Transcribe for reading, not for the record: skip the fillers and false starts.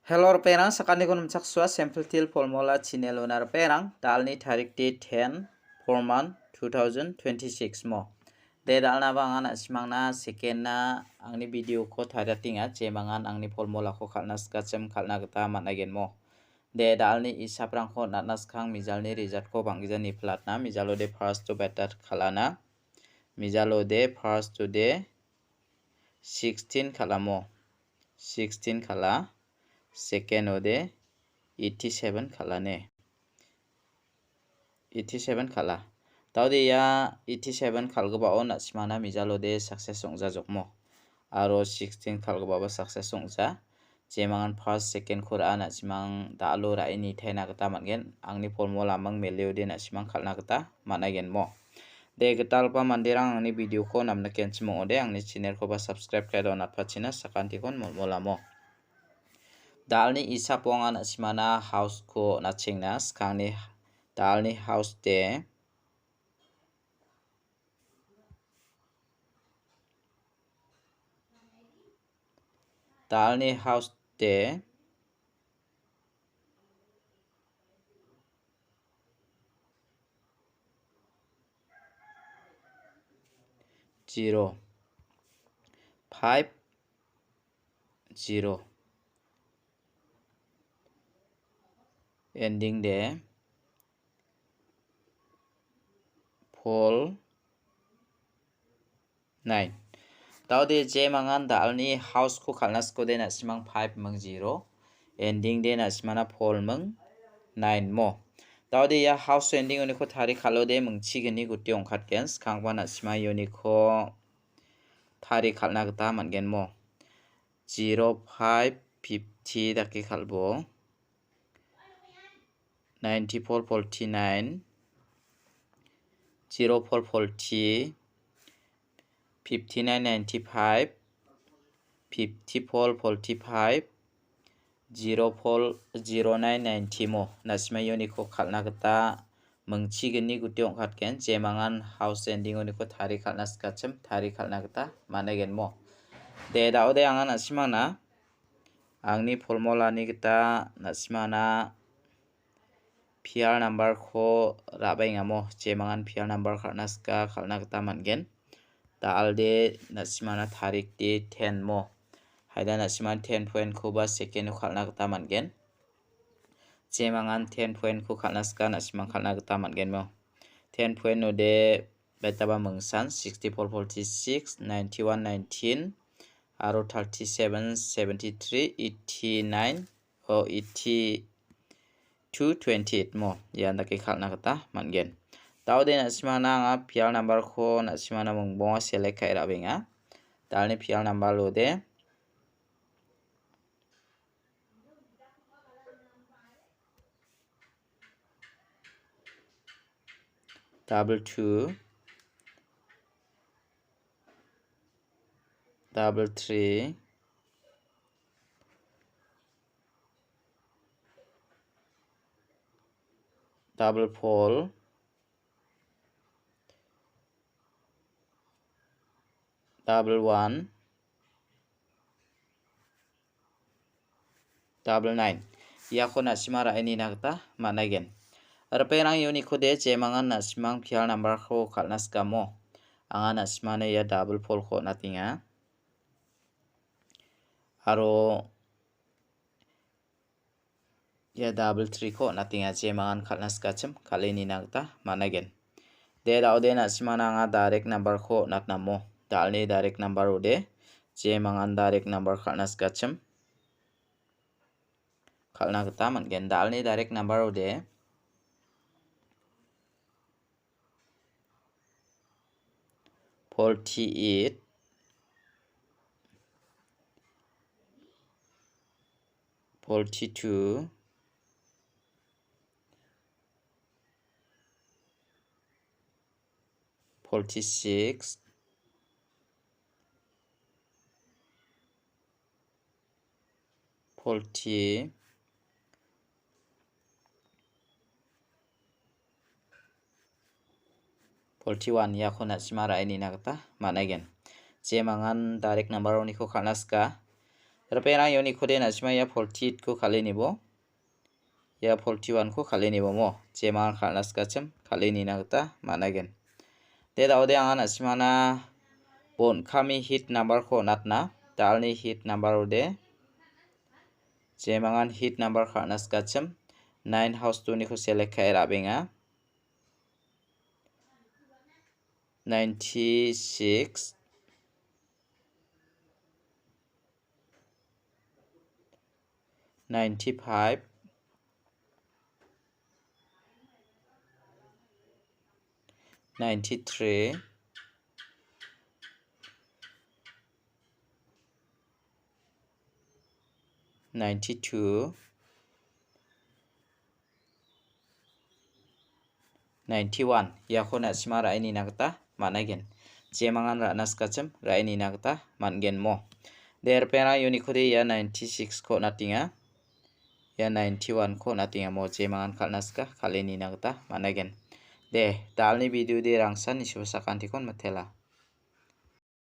Hello perang sakani kun chakswa sample til formula channel onar perang dalni tarik date 10 forman 2026 mo de dalna bangan asmangna second na angni video ko tharatinga chemangan angni formula ko khalna skachem khalna gata managen mo de dalni isaprang ko natnas khang mijalni result ko bangjani platna mijalo de first to better khalana mijalo de first to de 16 khalamo 16 khala second ode 87 khalane 87 khala tawde ya 87 khalgoba on asmana mijalo de success ongja jokmo aro 16 khalgoba ba success ongja jemangan first second khura na simang dalo raini thaina gata mangen angni formula mang meleo de na simang khalna gata managen mo de getalpa mandirang angni video ko namna kenchmo ode angni channel ko ba subscribe kaido na phachina sakanti kon molamo dalni isapongan asmana house ko nachingna skangni dalni house de dalni house de zero 5 0 ending de pol 9 tawde jemangan dalni house ko khalnas ko de na simang 5 mang 0 ending de na simana pol mang 9 mo tawde ya house ending oni ko thari khalo de mung chigini guti ongkhat gens khangba na sima yoni ko thari khalna gata mangen mo 0 5 50 daki khalbo 94 49 0 4 40 59 95 54 45 0 4 09 90 mo nasima yoni ko khalna gata mungchigini guti ongkhat ken jemangan house ending oni ko thari khalna skachem thari khalna gata managen mo de daude angan asimana angni formula ni gata nasimana PR number ko rabainga mo jemangan PR number khalna ska khalna gata mangen dalde nasimana tarik de 10 mo haida nasimana 10 point ko ba second khalna gata mangen jemangan 10 point ko khalna ska nasimang khalna gata mangen mo 10 point no de betaba mungsan 64 46 91 19 aro 37 73 89 o 80 228 mo yanda ke khalna gata mangen tawde na simana nga PR number ko na simana mung bonga select kai rabenga dalni PR number lo de double 2 double 3 double 4 double 1 double 9 yako na simara ini nagta managen Perang yoni ko de jemangan na simang PR number ko khalna skamo anga na simane ya double 4 ko natinga aro ya double 3 ko natinga jemangan khalna skachem khaleni nagta managen de daude na simana anga direct number ko natnamo dalni direct number ode jemangan direct number khalna skachem khalna gata mangen dalni direct number ode 48 42 46 40 41 yako na simara ini nagta managen jemangan direct number oni ko khalna ska Terperang yoni kode nasima ya 40 ko kali ni bo. Ya 41 ko kali ni bo mo. Jemangan khalnas kacem kali ni nagta managen. De daude angan nasimana bon kami hit number ko natna. Dalni hit number ude. Jemangan hit number khalnas kacem 9 house 2 ni ko select kai rabenga. 96 95 93 92 91 yako nasima rai ni nagta managen. Jemangan ranas kacem rai ni nagta mangen mo. Terperang yoni kode ya 96 ko natinga. Ya 91 ko natinga mo jemangan khalnaska kali ni nagta managen. De dalni video de rangsan ni subasakan tikon matela.